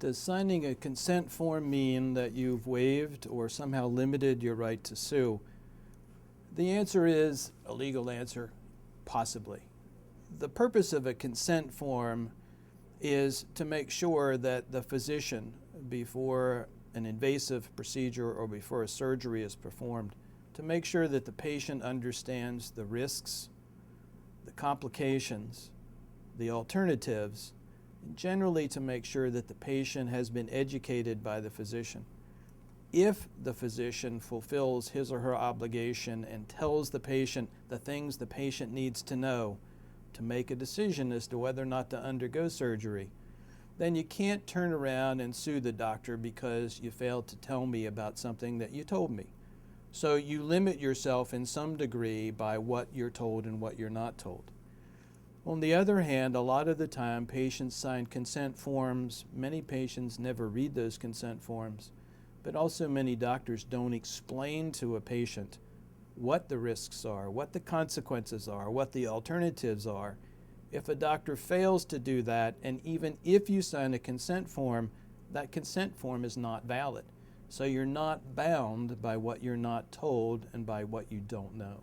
Does signing a consent form mean that you've waived or somehow limited your right to sue? The answer is a legal answer, possibly. The purpose of a consent form is to make sure that the physician, before an invasive procedure or before a surgery is performed, to make sure that the patient understands the risks, the complications, the alternatives, and generally to make sure that the patient has been educated by the physician. If the physician fulfills his or her obligation and tells the patient the things the patient needs to know to make a decision as to whether or not to undergo surgery, then you can't turn around and sue the doctor because you failed to tell me about something that you told me. So you limit yourself in some degree by what you're told and what you're not told. On the other hand, a lot of the time patients sign consent forms. Many patients never read those consent forms, but also many doctors don't explain to a patient what the risks are, what the consequences are, what the alternatives are. If a doctor fails to do that, and even if you sign a consent form, that consent form is not valid. So you're not bound by what you're not told and by what you don't know.